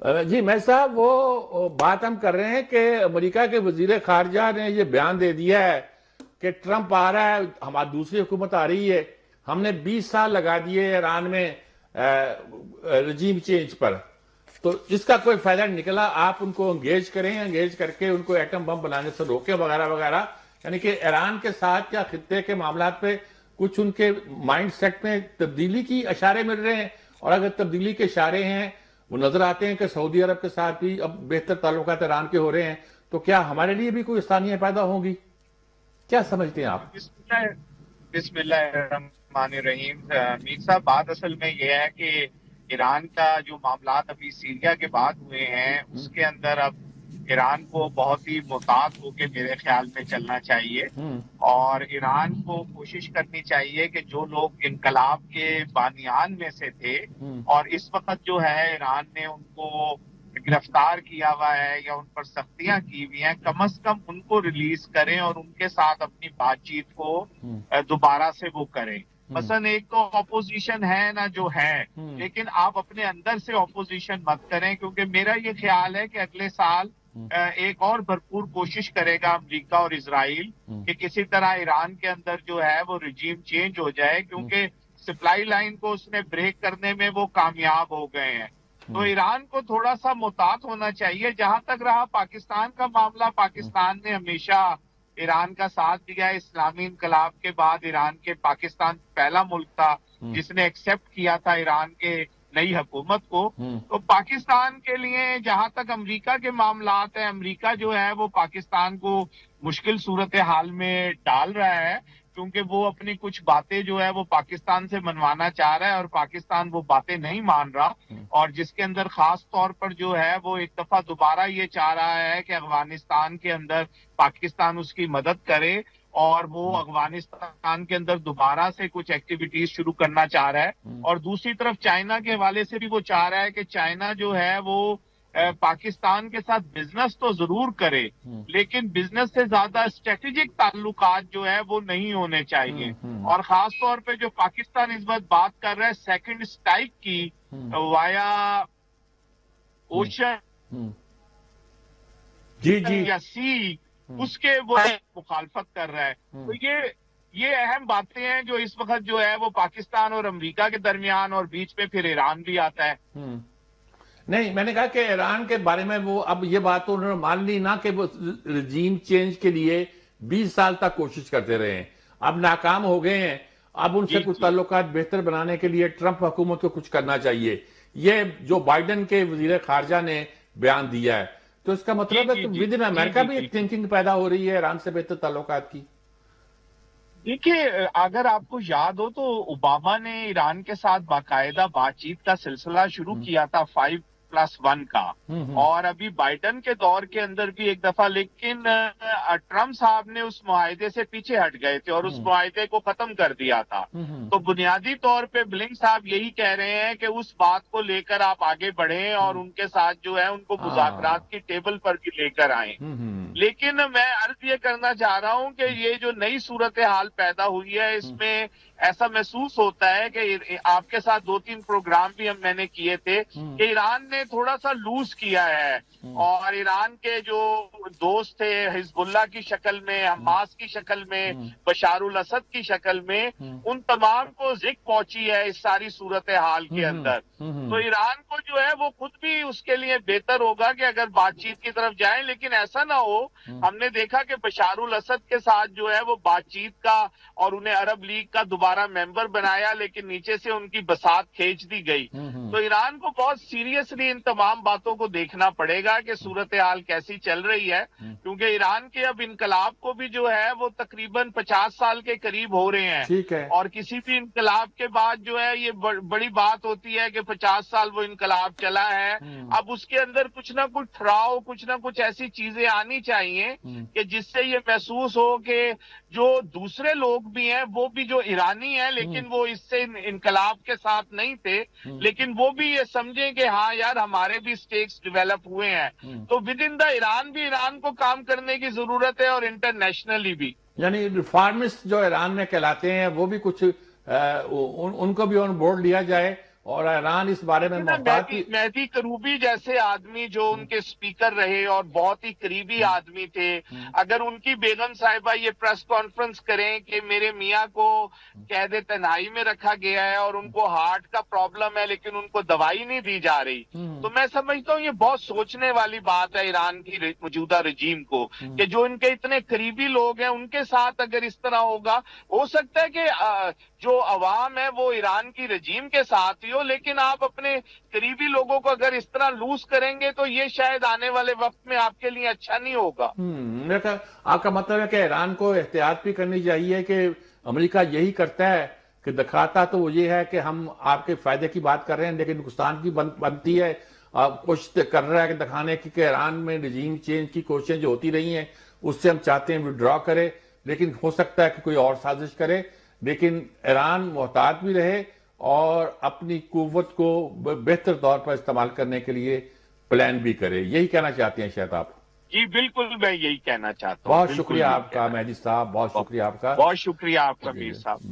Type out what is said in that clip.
جی میں صاحب وہ بات ہم کر رہے ہیں کہ امریکہ کے وزیر خارجہ نے یہ بیان دے دیا ہے کہ ٹرمپ آ رہا ہے، ہماری دوسری حکومت آ رہی ہے، ہم نے 20 سال لگا دیے ایران میں رجیم چینج پر، تو اس کا کوئی فائدہ نہیں نکلا۔ آپ ان کو انگیج کریں، انگیج کر کے ان کو ایٹم بم بنانے سے روکیں وغیرہ وغیرہ، یعنی کہ ایران کے ساتھ کیا خطے کے معاملات پہ کچھ ان کے مائنڈ سیٹ میں تبدیلی کی اشارے مل رہے ہیں؟ اور اگر تبدیلی کے اشارے ہیں، وہ نظر آتے ہیں کہ سعودی عرب کے ساتھ بھی اب بہتر تعلقات ایران کے ہو رہے ہیں، تو کیا ہمارے لیے بھی کوئی آسانیاں پیدا ہوں گی؟ کیا سمجھتے ہیں آپ؟ بسم اللہ الرحمن الرحیم۔ میر صاحب، بات اصل میں یہ ہے کہ ایران کا جو معاملات ابھی سیریا کے بعد ہوئے ہیں اس کے اندر اب ایران کو بہت ہی محتاط ہو کے میرے خیال میں چلنا چاہیے، اور ایران کو کوشش کرنی چاہیے کہ جو لوگ انقلاب کے بانیان میں سے تھے اور اس وقت جو ہے ایران نے ان کو گرفتار کیا ہوا ہے یا ان پر سختیاں کی ہوئی ہیں، کم از کم ان کو ریلیز کریں اور ان کے ساتھ اپنی بات چیت کو دوبارہ سے وہ کریں۔ مثلا ایک تو اپوزیشن ہے نہ جو ہے، لیکن آپ اپنے اندر سے اپوزیشن مت کریں، کیونکہ میرا یہ خیال ہے کہ اگلے سال ایک اور بھرپور کوشش کرے گا امریکہ اور اسرائیل کہ کسی طرح ایران کے اندر جو ہے وہ رجیم چینج ہو جائے، کیونکہ سپلائی لائن کو اس نے بریک کرنے میں وہ کامیاب ہو گئے ہیں۔ تو ایران کو تھوڑا سا محتاط ہونا چاہیے۔ جہاں تک رہا پاکستان کا معاملہ، پاکستان نے ہمیشہ ایران کا ساتھ دیا۔ اسلامی انقلاب کے بعد ایران کے پاکستان پہلا ملک تھا جس نے ایکسپٹ کیا تھا ایران کے نئی حکومت کو۔ تو پاکستان کے لیے جہاں تک امریکہ کے معاملات ہیں، امریکہ جو ہے وہ پاکستان کو مشکل صورتحال میں ڈال رہا ہے، کیونکہ وہ اپنی کچھ باتیں جو ہے وہ پاکستان سے منوانا چاہ رہا ہے اور پاکستان وہ باتیں نہیں مان رہا، اور جس کے اندر خاص طور پر جو ہے وہ ایک دفعہ دوبارہ یہ چاہ رہا ہے کہ افغانستان کے اندر پاکستان اس کی مدد کرے، اور وہ افغانستان کے اندر دوبارہ سے کچھ ایکٹیویٹیز شروع کرنا چاہ رہا ہے۔ اور دوسری طرف چائنا کے حوالے سے بھی وہ چاہ رہا ہے کہ چائنا جو ہے وہ پاکستان کے ساتھ بزنس تو ضرور کرے، لیکن بزنس سے زیادہ اسٹریٹجک تعلقات جو ہے وہ نہیں ہونے چاہیے۔ اور خاص طور پہ جو پاکستان اس وقت بات کر رہا ہے سیکنڈ اسٹائک کی وایا اوشن جی جی یا سی، اس کے وہ مخالفت کر رہا ہے۔ تو یہ اہم باتیں ہیں جو اس وقت جو ہے وہ پاکستان اور امریکہ کے درمیان، اور بیچ میں پھر ایران بھی آتا ہے۔ نہیں، میں نے کہا کہ ایران کے بارے میں وہ اب یہ بات تو انہوں نے مان لی نا کہ وہ رجیم چینج کے لیے 20 سال تک کوشش کرتے رہے ہیں، اب ناکام ہو گئے ہیں، اب ان سے کچھ تعلقات بہتر بنانے کے لیے ٹرمپ حکومت کو کچھ کرنا چاہیے، یہ جو بائیڈن کے وزیر خارجہ نے بیان دیا ہے، تو اس کا مطلب ہے کہ ود ان امریکہ بھی ایک تھنکنگ پیدا ہو رہی ہے ایران سے بہتر تعلقات کی۔ دیکھیے، اگر آپ کو یاد ہو تو اوباما نے ایران کے ساتھ باقاعدہ بات چیت کا سلسلہ شروع کیا تھا 5+1 کا، اور ابھی بائیڈن کے دور کے اندر بھی ایک دفعہ، لیکن ٹرمپ صاحب نے اس معاہدے سے پیچھے ہٹ گئے تھے اور اس معاہدے کو ختم کر دیا تھا۔ تو بنیادی طور پہ بلنک صاحب یہی کہہ رہے ہیں کہ اس بات کو لے کر آپ آگے بڑھیں اور ان کے ساتھ جو ہے ان کو مذاکرات کی ٹیبل پر بھی لے کر آئیں۔ لیکن میں عرض یہ کرنا چاہ رہا ہوں کہ یہ جو نئی صورتحال پیدا ہوئی ہے، اس میں ایسا محسوس ہوتا ہے کہ آپ کے ساتھ 2-3 پروگرام بھی میں نے کیے تھے کہ ایران نے تھوڑا سا لوز کیا ہے، اور ایران کے جو دوست تھے حزب اللہ کی شکل میں، حماس کی شکل میں، بشار الاسد کی شکل میں، ان تمام کو زک پہنچی ہے اس ساری صورتحال کے اندر۔ تو ایران کو جو ہے وہ خود بھی اس کے لیے بہتر ہوگا کہ اگر بات چیت کی طرف جائیں، لیکن ایسا نہ ہو، ہم نے دیکھا کہ بشار الاسد کے ساتھ جو ہے وہ بات چیت کا اور انہیں عرب لیگ کا دوبارہ ممبر بنایا، لیکن نیچے سے ان کی بساط کھینچ دی گئی۔ تو ایران کو بہت سیریسلی ان تمام باتوں کو دیکھنا پڑے گا کہ صورتحال کیسی چل رہی ہے، کیونکہ ایران کے اب انقلاب کو بھی جو ہے وہ تقریباً 50 سال کے قریب ہو رہے ہیں، ٹھیک ہے۔ اور کسی بھی انقلاب کے بعد جو ہے یہ بڑی بات ہوتی ہے کہ 50 سال وہ انقلاب چلا ہے، اب اس کے اندر کچھ نہ کچھ ٹھراؤ، کچھ نہ کچھ ایسی چیزیں آنی چاہیے کہ جس سے یہ محسوس ہو کہ جو دوسرے لوگ بھی ہیں وہ بھی جو ایرانی ہیں لیکن وہ اس سے انقلاب کے ساتھ نہیں تھے، لیکن وہ بھی یہ سمجھیں کہ ہاں یار ہمارے بھی سٹیٹس ڈیولپ ہوئے ہیں۔ تو ود ان دا ایران بھی ایران کو کام کرنے کی ضرورت ہے، اور انٹرنیشنلی بھی۔ یعنی ریفارمسٹ جو ایران میں کہلاتے ہیں وہ بھی کچھ ان کو بھی آن بورڈ لیا جائے، اور ایران اس بارے میں محتاط بھی. مہدی کروبی جیسے آدمی جو ان کے سپیکر رہے اور بہت ہی قریبی آدمی تھے، اگر ان کی بیگم صاحبہ یہ پریس کانفرنس کریں کہ میرے میاں کو قید تنہائی میں رکھا گیا ہے اور ان کو ہارٹ کا پرابلم ہے لیکن ان کو دوائی نہیں دی جا رہی، تو میں سمجھتا ہوں یہ بہت سوچنے والی بات ہے ایران کی موجودہ رجیم کو، کہ جو ان کے اتنے قریبی لوگ ہیں ان کے ساتھ اگر اس طرح ہوگا، ہو سکتا ہے کہ جو عوام ہے وہ ایران کی رجیم کے ساتھ ہی ہو، لیکن آپ اپنے قریبی لوگوں کو اگر اس طرح لوز کریں گے تو یہ شاید آنے والے وقت میں آپ کے لیے اچھا نہیں ہوگا. میرا خیال آپ کا مطلب ہے کہ ایران کو احتیاط بھی کرنی چاہیے کہ امریکہ یہی کرتا ہے کہ دکھاتا تو وہ یہ ہے کہ ہم آپ کے فائدے کی بات کر رہے ہیں لیکن نقصان کی بنتی ہے. کوشش کر رہا ہے کہ دکھانے کی کہ ایران میں رجیم چینج کی کوششیں جو ہوتی رہی ہیں اس سے ہم چاہتے ہیں وڈرا کرے، لیکن ہو سکتا ہے کہ کوئی اور سازش کرے. لیکن ایران محتاط بھی رہے اور اپنی قوت کو بہتر طور پر استعمال کرنے کے لیے پلان بھی کرے. یہی کہنا چاہتے ہیں شاید آپ؟ جی بالکل، میں یہی کہنا چاہتا ہوں. بہت شکریہ آپ کا مہدی صاحب، بہت شکریہ آپ کا. بہت شکریہ آپ کا میر صاحب.